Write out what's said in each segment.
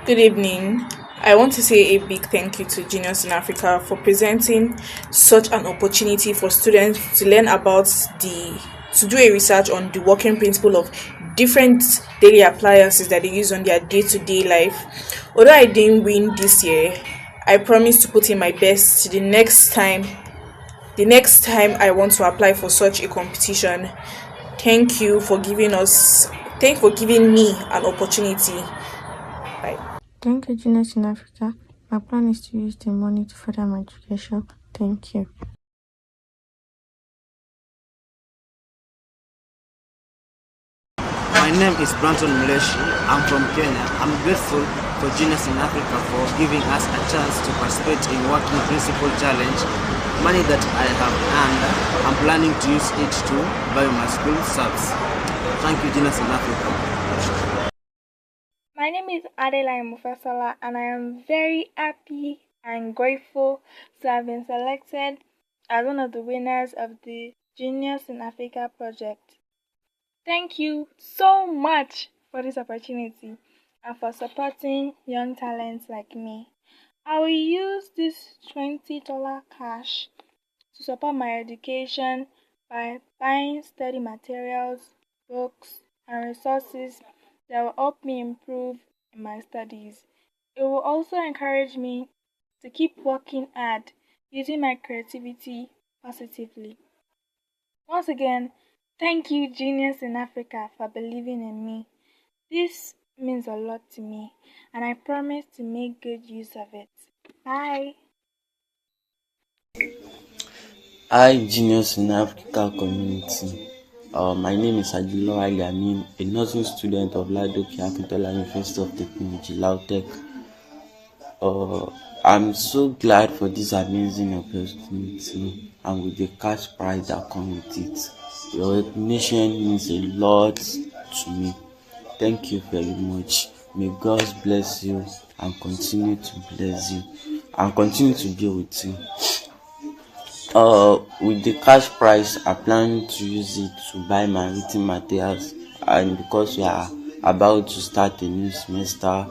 Good evening. I want to say a big thank you to Genius in Africa for presenting such an opportunity for students to learn about the to do a research on the working principle of different daily appliances that they use on their day-to-day life. Although I didn't win this year, I promise to put in my best the next time I want to apply for such a competition. Thank you for giving me an opportunity. Bye. Thank you, Genius in Africa. My plan is to use the money to further my education. Thank you. My name is Branton Mleshi. I'm from Kenya. I'm grateful for Genius in Africa for giving us a chance to participate in Working Principle Challenge. Money that I have earned, I'm planning to use it to buy my school subs. Thank you, Genius in Africa. My name is Adeline Mufasala, and I am very happy and grateful to have been selected as one of the winners of the Genius in Africa project. Thank you so much for this opportunity and for supporting young talents like me. I will use this $20 cash to support my education by buying study materials, books, and resources that will help me improve in my studies. It will also encourage me to keep working hard using my creativity positively. Once again, thank you, Genius in Africa, for believing in me. This means a lot to me, and I promise to make good use of it. Bye. Hi, Genius in Africa community. My name is Aguilar Ali Amin, a nursing student of Ladoke Akintola University of Technology, Lautech. I'm so glad for this amazing opportunity and with the cash prize that comes with it. Your recognition means a lot to me. Thank you very much. May God bless you and continue to bless you and continue to be with you. With the cash price, I plan to use it to buy my written materials, and because we are about to start a new semester,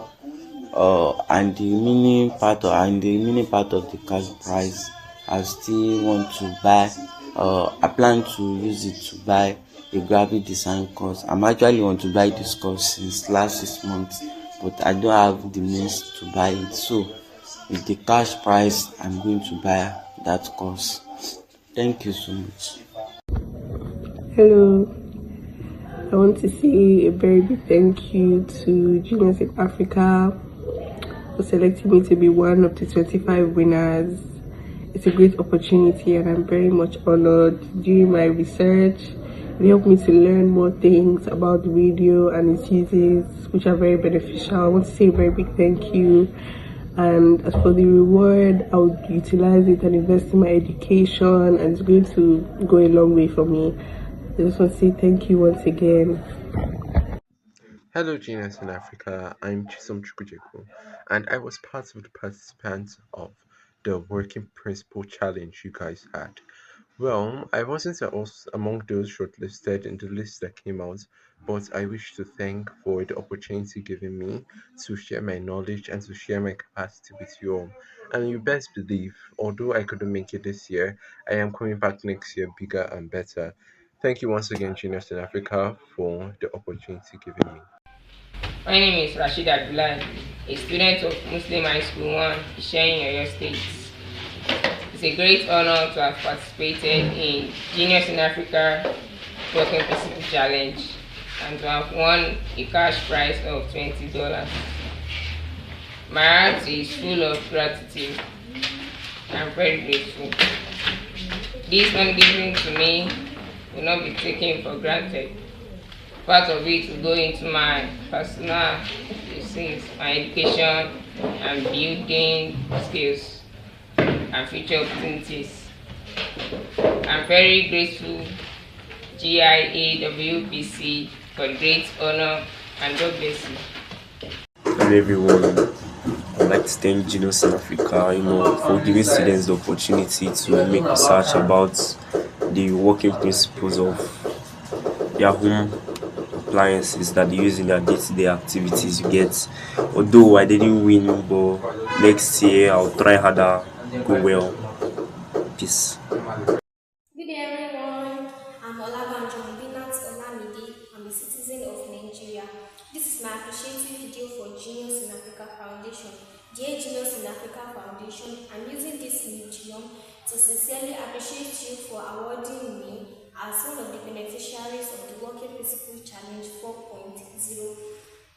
and the remaining part of the cash price, I still want to buy. I plan to use it to buy a graphic design course. I'm actually want to buy this course since last 6 months, but I don't have the means to buy it. So, with the cash price, I'm going to buy that course. Thank you so much. Hello, I want to say a very big thank you to Genius in Africa for selecting me to be one of the 25 winners. It's a great opportunity and I'm very much honored. Doing my research, it helped me to learn more things about the radio and its uses, which are very beneficial. I want to say a very big thank you. And as for the reward, I would utilize it and invest in my education, and it's going to go a long way for me. I just want to say thank you once again. Hello, Genius in Africa. I'm Chisom Chukwujeko, and I was part of the participants of the Working Principle Challenge you guys had. Well, I wasn't among those shortlisted in the list that came out, but I wish to thank for the opportunity given me to share my knowledge and to share my capacity with you all. And you best believe, although I couldn't make it this year, I am coming back next year bigger and better. Thank you once again, Genius in Africa, for the opportunity given me. My name is Rashid Abdullah, a student of Muslim High School 1, Ishayin, Oyo State. It's a great honor to have participated in Genius in Africa Working Principle Challenge and to have won a cash prize of $20. My heart is full of gratitude. I'm very grateful. This money given to me will not be taken for granted. Part of it will go into my personal uses, my education and building skills and future opportunities. I'm very grateful GiA WPC for the great honor, and God bless you. Hello everyone. I'd like to thank Genius in Africa, for giving students the opportunity to make research about the working principles of their home appliances that they use in their day-to-day activities. You get, although I didn't win, but next year I'll try harder, go well. Peace. Good day, everyone. I'm Olabanjo Mubinat Olamide. I'm a citizen of Nigeria. This is my appreciative video for Genius in Africa Foundation. Dear Genius in Africa Foundation, I'm using this medium to sincerely appreciate you for awarding me as one of the beneficiaries of the Working Principle Challenge 4.0.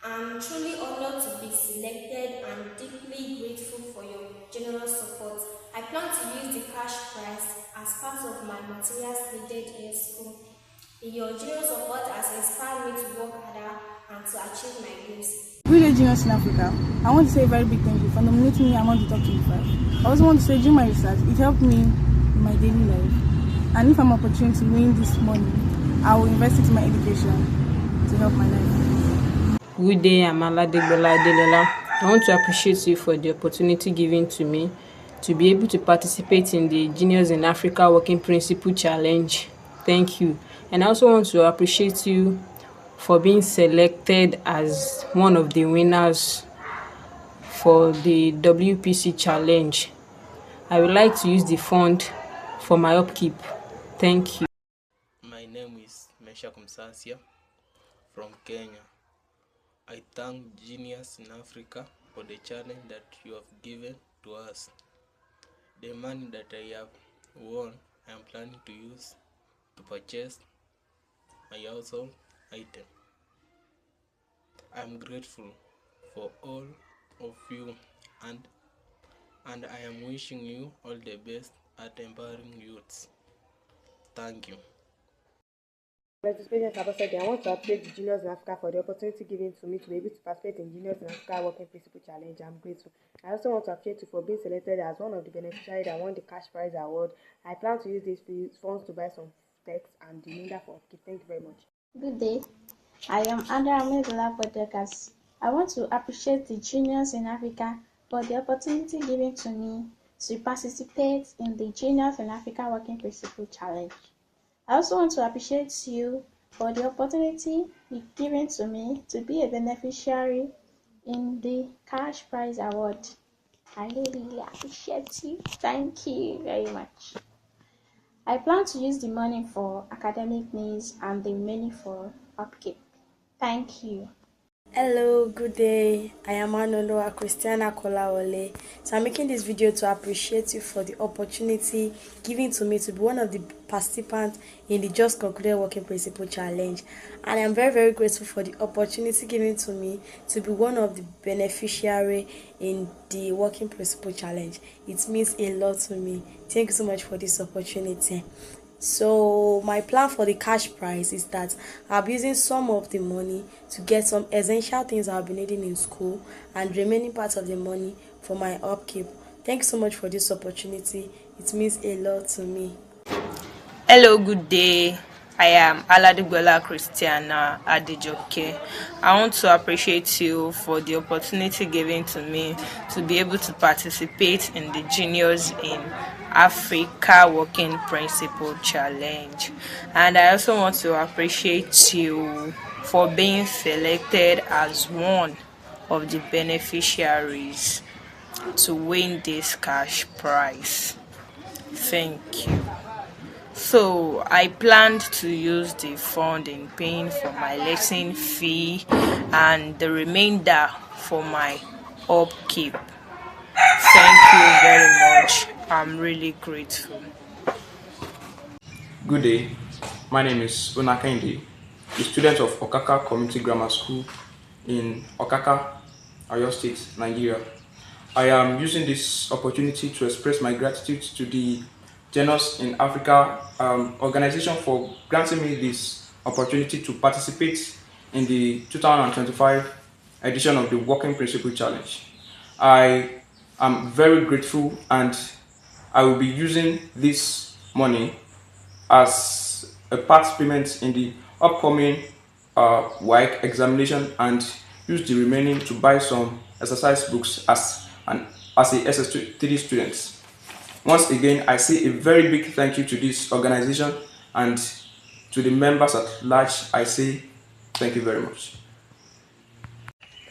I'm truly honored to be selected and deeply grateful for your generous support. I plan to use the cash prize as part of my materials needed in school. Your generous support has inspired me to work harder and to achieve my goals. Good day, Genius in Africa. I want to say a very big thank you for nominating me among the top 25. I also want to say during my research, it helped me in my daily life. And if I'm opportunity to win this money, I will invest it in my education to help my life. Good day, I'm Aladegbola Adelola. I want to appreciate you for the opportunity given to me to be able to participate in the Genius in Africa Working Principle Challenge. Thank you. And I also want to appreciate you for being selected as one of the winners for the WPC challenge. I would like to use the fund for my upkeep. Thank you. My name is Mesha Kumsasia from Kenya. I thank Genius in Africa for the challenge that you have given to us. The money that I have won, I am planning to use to purchase my household item. I am grateful for all of you and I am wishing you all the best at empowering youths. Thank you. I want to appreciate the Genius in Africa for the opportunity given to me to be able to participate in Genius in Africa Working Principle Challenge. I'm grateful. I also want to appreciate you for being selected as one of the beneficiaries that won the cash prize award. I plan to use these funds to buy some text and the remainder for upkeep. Thank you very much. Good day. I am Andra Amedola Bodekas. I want to appreciate the Genius in Africa for the opportunity given to me to participate in the Genius in Africa Working Principle Challenge. I also want to appreciate you for the opportunity given to me to be a beneficiary in the cash prize award. I really appreciate you. Thank you very much. I plan to use the money for academic needs and the remaining for upkeep. Thank you. Hello, good day. I am Anoloa Christiana Kolawole. So I'm making this video to appreciate you for the opportunity given to me to be one of the participants in the just concluded Working Principle Challenge. And I'm very, very grateful for the opportunity given to me to be one of the beneficiary in the Working Principle Challenge. It means a lot to me. Thank you so much for this opportunity. So my plan for the cash prize is that I'll be using some of the money to get some essential things I'll be needing in school and remaining part of the money for my upkeep. Thanks so much for this opportunity. It means a lot to me. Hello, good day. I am Aladugbola Christiana Adejoke. I want to appreciate you for the opportunity given to me to be able to participate in the Genius in Africa Working Principle Challenge. And I also want to appreciate you for being selected as one of the beneficiaries to win this cash prize. Thank you. So I planned to use the fund in paying for my lesson fee and the remainder for my upkeep. Thank you very much. I'm really grateful. Good day. My name is Unakende, a student of Okaka Community Grammar School in Okaka, Oyo State, Nigeria. I am using this opportunity to express my gratitude to the Genius in Africa organization for granting me this opportunity to participate in the 2025 edition of the Working Principle Challenge. I am very grateful and I will be using this money as a part payment in the upcoming WAEC examination and use the remaining to buy some exercise books as a SS3 student. Once again, I say a very big thank you to this organization and to the members at large. I say Thank you very much.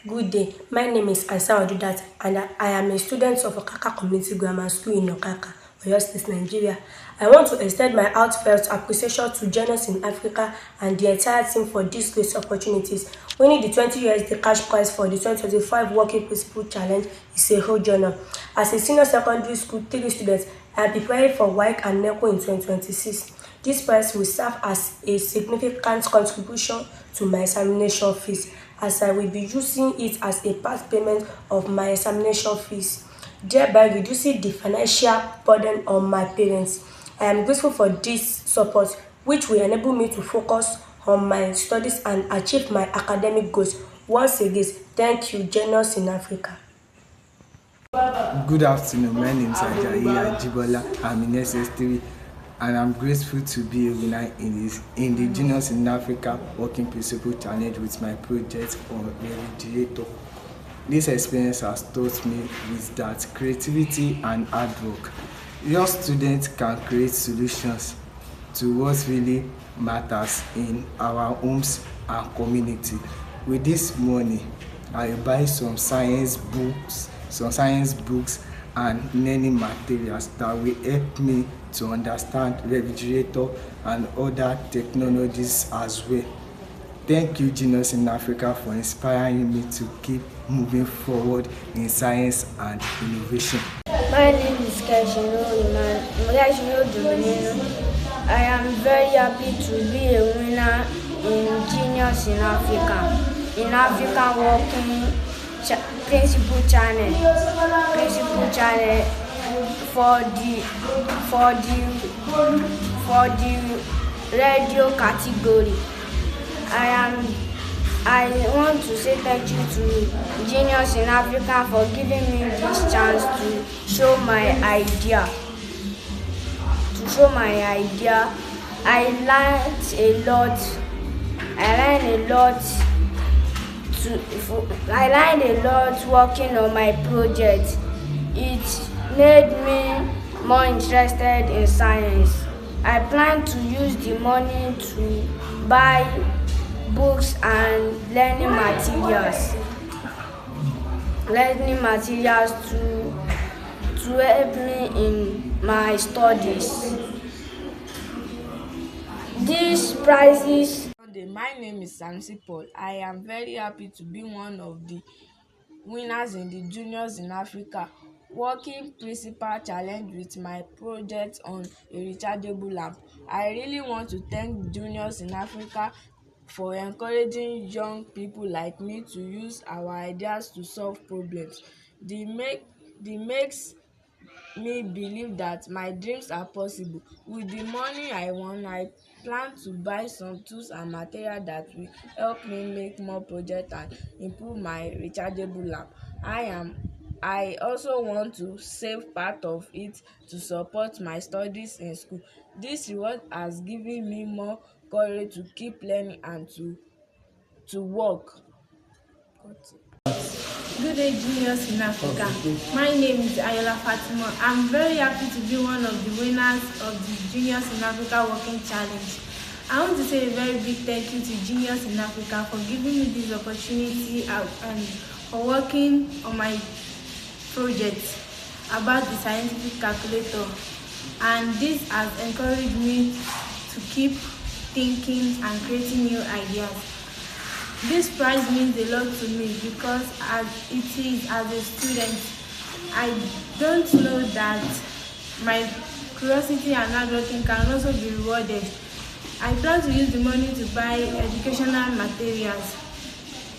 Good day. My name is Aisa Odudat and I am a student of Okaka Community Grammar School in Okaka, Oyo State, Nigeria. I want to extend my heartfelt appreciation to Genius in Africa and the entire team for these great opportunities. Winning the 20 USD cash prize for the 2025 Working Principle Challenge is a whole journey. As a senior secondary school 3 student, I am preparing for WAEC and NECO in 2026. This prize will serve as a significant contribution to my examination fees, as I will be using it as a part payment of my examination fees, thereby reducing the financial burden on my parents. I am grateful for this support, which will enable me to focus on my studies and achieve my academic goals. Once again, thank you, Genius in Africa. Good afternoon, my name is GiA Jibola. I'm in SS3 and I'm grateful to be a winner in the Genius in Africa Working Principle Challenge with my project on refrigerator. This experience has taught me with that creativity and hard work. Your students can create solutions to what really matters in our homes and community. With this money, I buy some science books and learning materials that will help me to understand refrigerator and other technologies as well. Thank you, Genius in Africa, for inspiring me to keep moving forward in science and innovation. My name is Kashino Dominino. I am very happy to be a winner in Genius in Africa, in African Working Principle Channel for the radio category. I want to say thank you to Genius in Africa for giving me this chance to show my idea. I learned a lot working on my project. It made me more interested in science. I plan to use the money to buy books and learning materials to help me in my studies. These prizes. My name is Samsi Paul. I am very happy to be one of the winners in the Juniors in Africa Working Principle Challenge with my project on a rechargeable lamp. I really want to thank Juniors in Africa for encouraging young people like me to use our ideas to solve problems. They makes me believe that my dreams are possible. With the money I won, I plan to buy some tools and material that will help me make more projects and improve my rechargeable lamp. I also want to save part of it to support my studies in school. This reward has given me more courage to keep learning and to work. Good day, Genius in Africa. My name is Ayola Fatima. I'm very happy to be one of the winners of the Genius in Africa Working Challenge. I want to say a very big thank you to Genius in Africa for giving me this opportunity and for working on my project about the scientific calculator. And this has encouraged me to keep thinking and creating new ideas. This prize means a lot to me because as a student, I don't know that my curiosity and hard working can also be rewarded. I plan to use the money to buy educational materials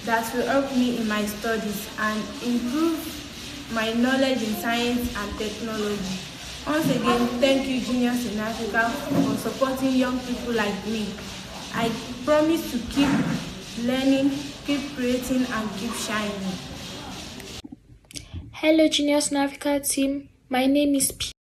that will help me in my studies and improve my knowledge in science and technology. Once again, thank you, Genius in Africa, for supporting young people like me. I promise to keep learning, keep creating, and keep shining. Hello, Genius in Africa team. My name is P.